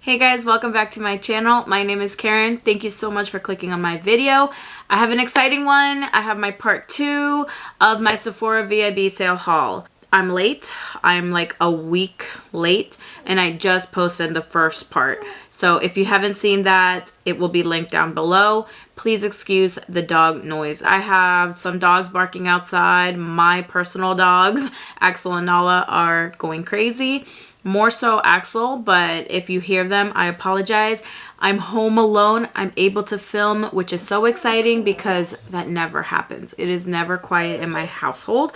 Hey guys, welcome back to my channel. My name is Karen. Thank you so much for clicking on my video. I have an exciting one. I have my part 2 of my Sephora VIB sale haul. I'm late. I'm like a week late and I just posted the first part. So if you haven't seen that, it will be linked down below. Please excuse the dog noise. I have some dogs barking outside. My personal dogs, Axel and Nala, are going crazy. More so Axel, but if you hear them, I apologize. I'm home alone. I'm able to film, which is so exciting because that never happens. It is never quiet in my household.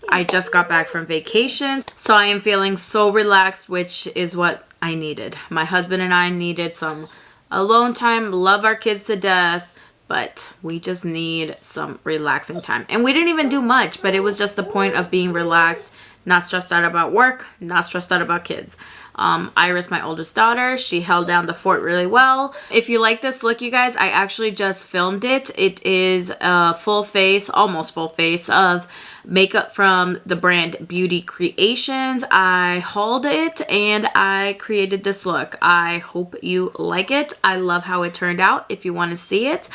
I just got back from vacation, so I am feeling so relaxed, which is what I needed. My husband and I needed some alone time. Love our kids to death, but we just need some relaxing time. And we didn't even do much, but it was just the point of being relaxed. Not stressed out about work, not stressed out about kids. Iris, my oldest daughter, she held down the fort really well. If you like this look, you guys, I actually just filmed it. It is a full face, almost full face of makeup from the brand Beauty Creations. I hauled it and I created this look. I hope you like it. I love how it turned out. If you want to see it,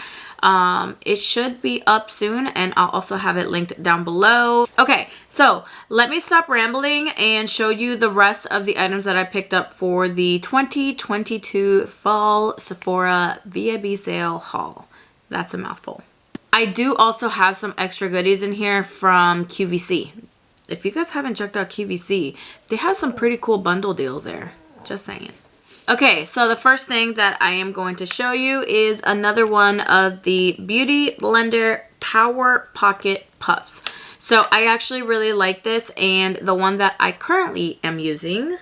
it should be up soon and I'll also have it linked down below. Okay, so let me stop rambling and show you the rest of the items that I picked up for the 2022 Fall Sephora VIB sale haul. That's a mouthful. I do also have some extra goodies in here from QVC. If you guys haven't checked out QVC, they have some pretty cool bundle deals there. Just saying. Okay, so the first thing that I am going to show you is another one of the Beauty Blender Power Pocket Puffs. So I actually really like this, and the one that I currently am using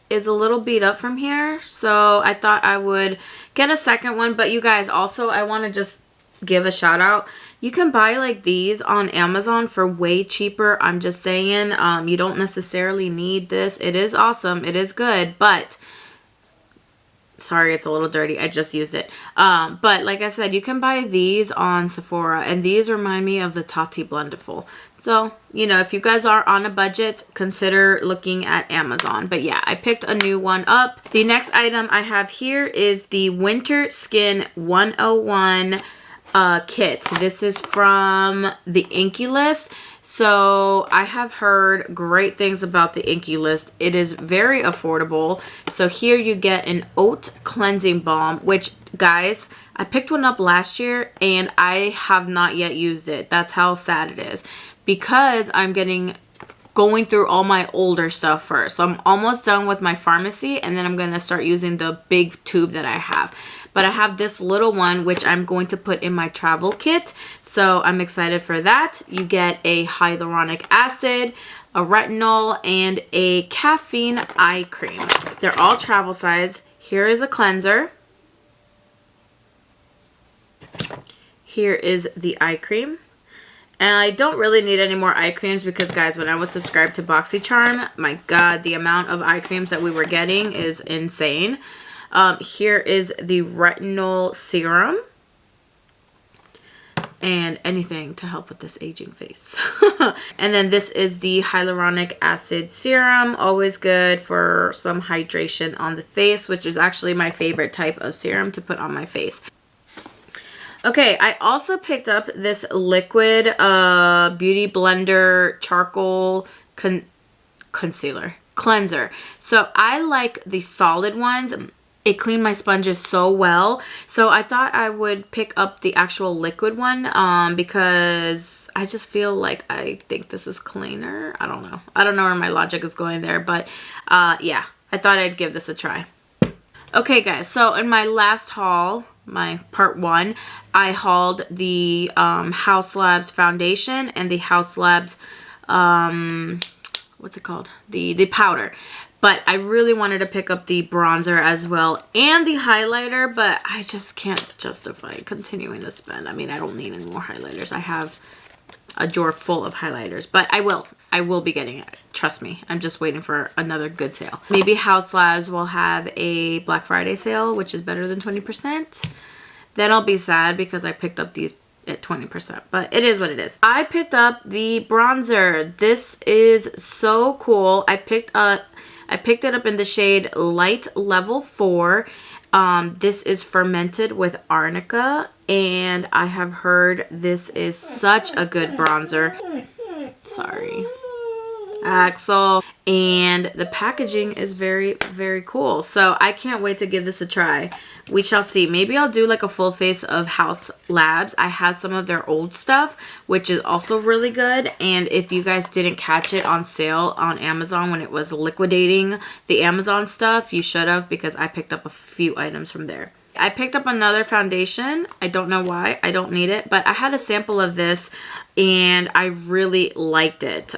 is a little beat up from here. So I thought I would get a second one, but you guys, also I want to just give a shout out. You can buy like these on Amazon for way cheaper. I'm just saying, you don't necessarily need this. It is awesome. It is good, but sorry, it's a little dirty. I just used it. But like I said, you can buy these on Sephora, and these remind me of the Tarte Blendful. So, you know, if you guys are on a budget, consider looking at Amazon. But yeah, I picked a new one up. The next item I have here is the Winter Skin 101 kit. This is from the Inkey List. So I have heard great things about the Inkey List. It is very affordable. So here you get an oat cleansing balm, which guys, I picked one up last year and I have not yet used it. That's how sad it is, because I'm going through all my older stuff first. So I'm almost done with my pharmacy, and then I'm going to start using the big tube that I have. But I have this little one, which I'm going to put in my travel kit. So I'm excited for that. You get a hyaluronic acid, a retinol, and a caffeine eye cream. They're all travel size. Here is a cleanser. Here is the eye cream. And I don't really need any more eye creams because, guys, when I was subscribed to BoxyCharm, my God, the amount of eye creams that we were getting is insane. Here is the Retinal Serum. And anything to help with this aging face. And then this is the Hyaluronic Acid Serum. Always good for some hydration on the face, which is actually my favorite type of serum to put on my face. Okay, I also picked up this liquid Beauty Blender Charcoal Cleanser. So I like the solid ones. It cleaned my sponges so well. So I thought I would pick up the actual liquid one because I just feel like I think this is cleaner. I don't know. I don't know where my logic is going there, but yeah, I thought I'd give this a try. Okay, guys, so in my last haul, my part 1, I hauled the HAUS Labs foundation and the HAUS Labs, what's it called? The powder. But I really wanted to pick up the bronzer as well and the highlighter, but I just can't justify continuing to spend. I mean, I don't need any more highlighters. I have a drawer full of highlighters, but I will be getting it. Trust me. I'm just waiting for another good sale. Maybe HAUS Labs will have a Black Friday sale, which is better than 20%. Then I'll be sad because I picked up these at 20%, but it is what it is. I picked up the bronzer. This is so cool. I I picked it up in the shade Light Level 4. This is Fermented with Arnica, and I have heard this is such a good bronzer. Sorry, Axel. And the packaging is very, very cool. So I can't wait to give this a try. We shall see. Maybe I'll do like a full face of HAUS Labs. I have some of their old stuff, which is also really good. And if you guys didn't catch it on sale on Amazon when it was liquidating the Amazon stuff, you should have, because I picked up a few items from there. I picked up another foundation. I don't know why. I don't need it, but I had a sample of this and I really liked it.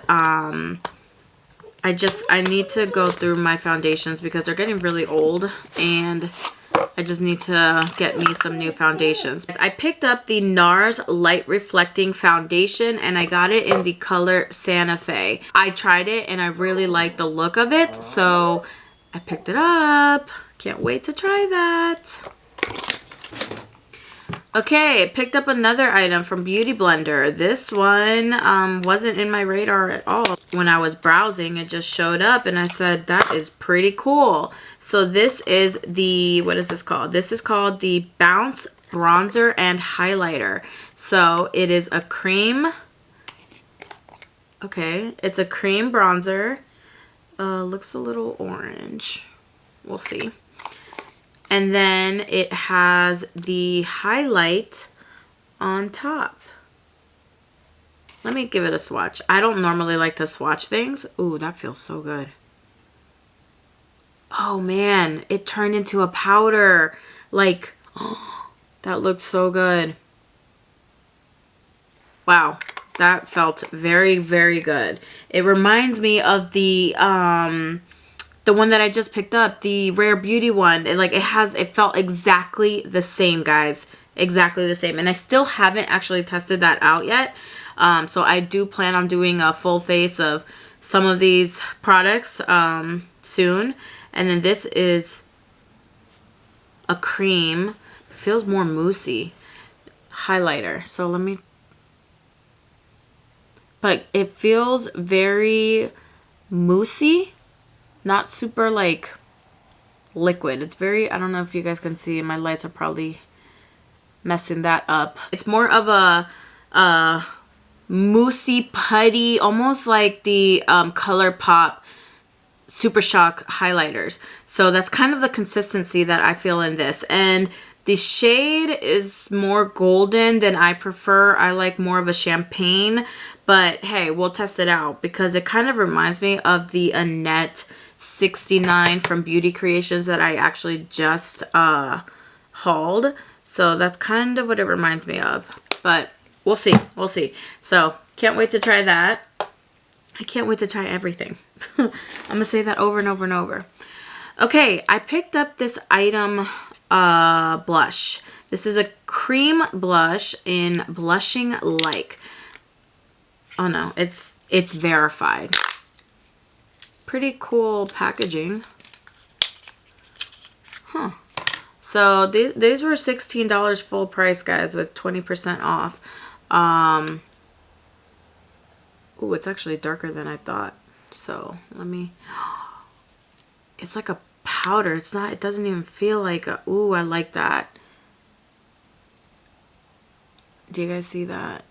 I need to go through my foundations because they're getting really old, and I just need to get me some new foundations. I picked up the NARS Light Reflecting Foundation, and I got it in the color Santa Fe. I tried it and I really liked the look of it, so I picked it up. Can't wait to try that. Okay, I picked up another item from Beauty Blender. This one wasn't in my radar at all. When I was browsing, it just showed up and I said, that is pretty cool. So this is the, what is this called? This is called the Bounce Bronzer and Highlighter. So it is a cream. Okay, it's a cream bronzer. Looks a little orange. We'll see. And then it has the highlight on top. Let me give it a swatch. I don't normally like to swatch things. Ooh, that feels so good. Oh man, it turned into a powder. Like, oh, that looked so good. Wow, that felt very, very good. It reminds me of the one that I just picked up, the Rare Beauty one. It felt exactly the same, guys. Exactly the same. And I still haven't actually tested that out yet. So I do plan on doing a full face of some of these products soon. And then this is a cream. It feels more moussey highlighter. So let me... But it feels very moussey. Not super like liquid. It's very... I don't know if you guys can see. My lights are probably messing that up. It's more of a moussey putty, almost like the ColourPop Super Shock highlighters. So that's kind of the consistency that I feel in this. And the shade is more golden than I prefer. I like more of a champagne. But hey, we'll test it out because it kind of reminds me of the Annette 69 from Beauty Creations that I actually just hauled. So that's kind of what it reminds me of. But we'll see. We'll see. So can't wait to try that. I can't wait to try everything. I'm going to say that over and over and over. Okay, I picked up this item blush. This is a cream blush in Blushing Like. Oh no, it's verified. Pretty cool packaging. Huh. So these were $16 full price, guys, with 20% off. Ooh, it's actually darker than I thought. So let me... It's like a powder. It's not... It doesn't even feel like a... Ooh, I like that. Do you guys see that?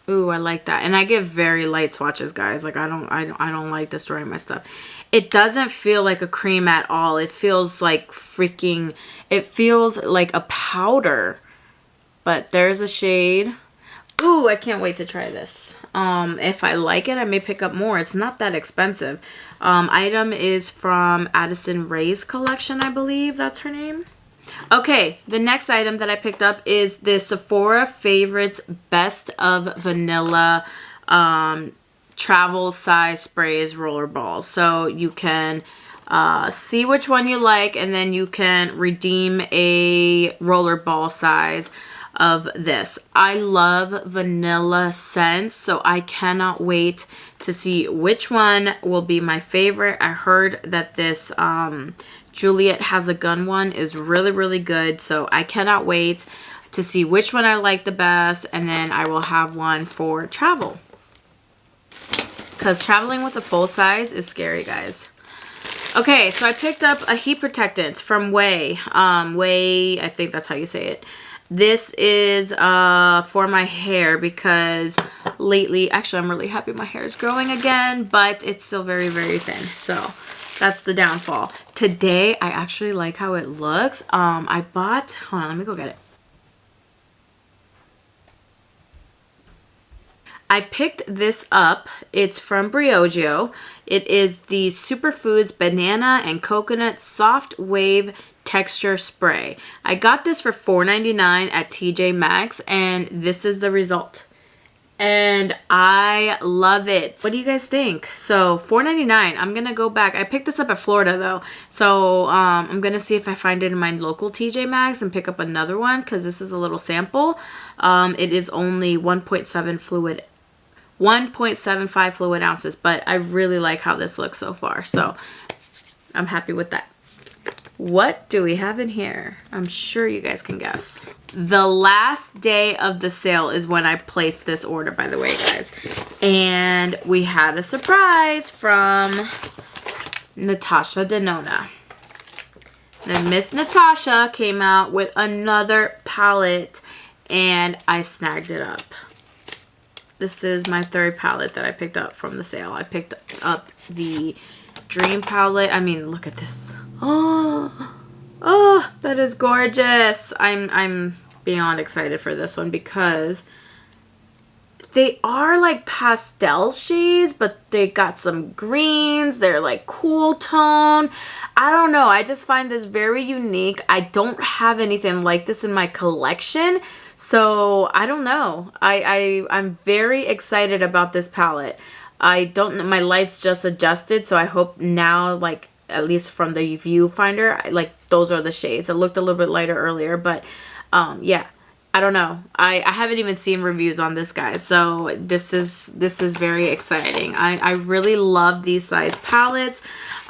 Ooh, I like that. And I give very light swatches, guys. Like I don't like destroying my stuff. It doesn't feel like a cream at all. It feels like freaking... It feels like a powder. But there's a shade. Ooh, I can't wait to try this. If I like it, I may pick up more. It's not that expensive. Item is from Addison Rae's collection, I believe that's her name. Okay, the next item that I picked up is the Sephora Favorites Best of Vanilla travel size sprays roller balls. So you can see which one you like, and then you can redeem a roller ball size of this. I love vanilla scents, so I cannot wait to see which one will be my favorite. I heard that this Juliet Has a Gun one is really, really good, so I cannot wait to see which one I like the best, and then I will have one for travel. because traveling with a full size is scary, guys. Okay, so I picked up a heat protectant from OUAIHeat. OUAIHeat, I think that's how you say it. This is for my hair because lately, actually I'm really happy my hair is growing again, but it's still very, very thin. So that's the downfall. Today, I actually like how it looks. I bought, hold on, let me go get it. I picked this up. It's from Briogeo. It is the Superfoods Banana and Coconut Soft Wave Texture Spray. I got this for $4.99 at TJ Maxx, and this is the result. And I love it. What do you guys think? So $4.99. I'm gonna go back. I picked this up at Florida though, so I'm gonna see if I find it in my local TJ Maxx and pick up another one because this is a little sample. It is only 1.75 fluid ounces, but I really like how this looks so far, so I'm happy with that. What do we have in here? I'm sure you guys can guess. The last day of the sale is when I placed this order, by the way, guys. And we had a surprise from Natasha Denona. Then Miss Natasha came out with another palette, and I snagged it up. This is my third palette that I picked up from the sale. I picked up the Dream palette. I mean, look at this. Oh, that is gorgeous. I'm beyond excited for this one because they are like pastel shades, but they got some greens. They're like cool tone. I don't know. I just find this very unique. I don't have anything like this in my collection. So I don't know. I'm very excited about this palette. I don't know. My lights just adjusted, so I hope now, like, at least from the viewfinder, like those are the shades. It looked a little bit lighter earlier, but yeah, I don't know. I haven't even seen reviews on this, guys, so this is very exciting. I really love these size palettes.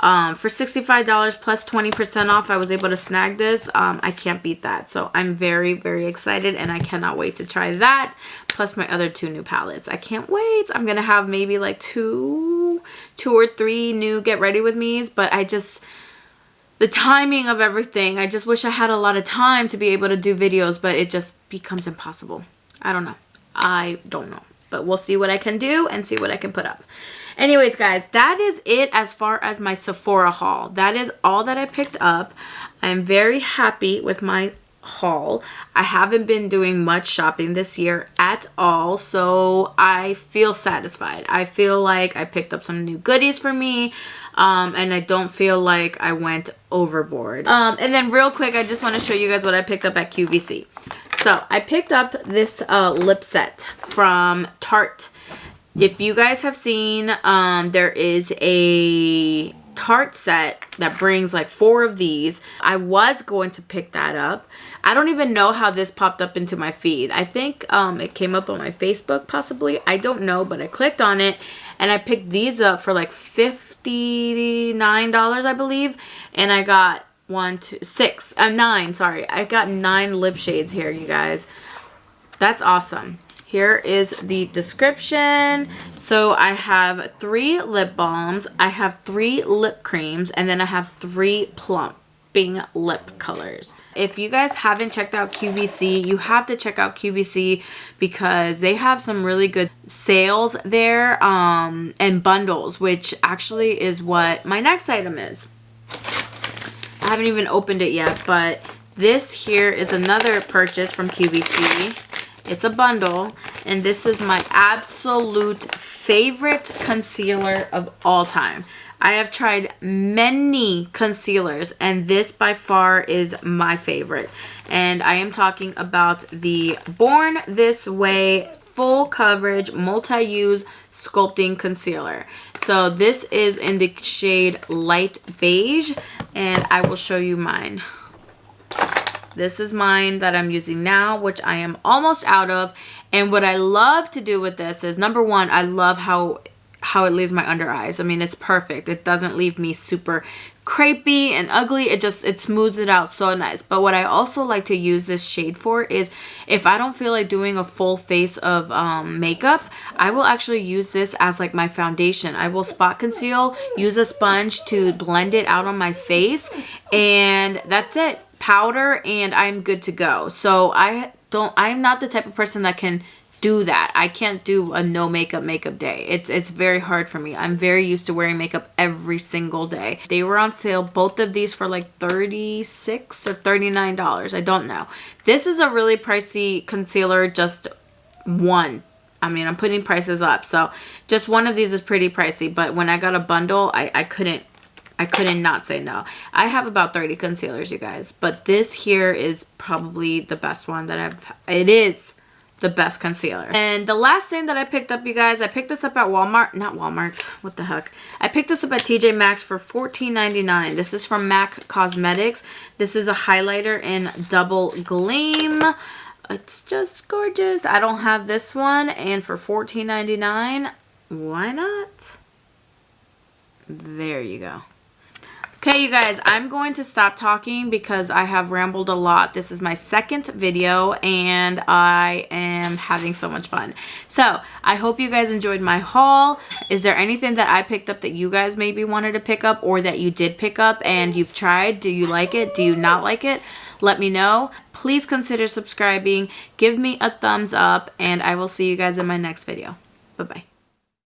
For $65 plus 20% off, I was able to snag this. I can't beat that, so I'm very, very excited, and I cannot wait to try that, plus my other 2 new palettes. I can't wait. I'm gonna have maybe like two or three new Get Ready With Me's, but the timing of everything, I just wish I had a lot of time to be able to do videos, but it just becomes impossible. I don't know. But we'll see what I can do and see what I can put up. Anyways, guys, that is it as far as my Sephora haul. That is all that I picked up. I'm very happy with my haul. I haven't been doing much shopping this year at all, so I feel satisfied. I feel like I picked up some new goodies for me, and I don't feel like I went overboard. And then real quick, I just want to show you guys what I picked up at QVC. So I picked up this lip set from Tarte. If you guys have seen, there is a Tarte set that brings like 4 of these. I was going to pick that up. I don't even know how this popped up into my feed. I think it came up on my Facebook possibly. I don't know, but I clicked on it and I picked these up for like $59, I believe. And I got 9, sorry. I got 9 lip shades here, you guys. That's awesome. Here is the description. So I have 3 lip balms, I have 3 lip creams, and then I have 3 plumping lip colors. If you guys haven't checked out QVC, you have to check out QVC because they have some really good sales there, and bundles, which actually is what my next item is. I haven't even opened it yet, but this here is another purchase from QVC. It's a bundle, and this is my absolute favorite concealer of all time. I have tried many concealers, and this by far is my favorite. And I am talking about the Born This Way Full Coverage Multi-Use Sculpting Concealer. So this is in the shade Light Beige, and I will show you mine. This is mine that I'm using now, which I am almost out of. And what I love to do with this is, number one, I love how it leaves my under eyes. I mean, it's perfect. It doesn't leave me super crepey and ugly. It smooths it out so nice. But what I also like to use this shade for is if I don't feel like doing a full face of makeup, I will actually use this as like my foundation. I will spot conceal, use a sponge to blend it out on my face, and that's it. Powder, and I'm good to go. So I'm not the type of person that can do that. I can't do a no makeup day. It's very hard for me. I'm very used to wearing makeup every single day. They were on sale, both of these, for like $36 or $39. I don't know. This is a really pricey concealer, just one. I mean, I'm putting prices up, so just one of these is pretty pricey, but when I got a bundle, I couldn't not say no. I have about 30 concealers, you guys, but this here is probably the best one that it is the best concealer. And the last thing that I picked up, you guys, I picked this up at Walmart. Not Walmart. What the heck? I picked this up at TJ Maxx for $14.99. This is from MAC Cosmetics. This is a highlighter in Double Gleam. It's just gorgeous. I don't have this one, and for $14.99, why not? There you go. Okay, you guys, I'm going to stop talking because I have rambled a lot. This is my second video, and I am having so much fun. So, I hope you guys enjoyed my haul. Is there anything that I picked up that you guys maybe wanted to pick up, or that you did pick up and you've tried? Do you like it? Do you not like it? Let me know. Please consider subscribing. Give me a thumbs up, and I will see you guys in my next video. Bye-bye.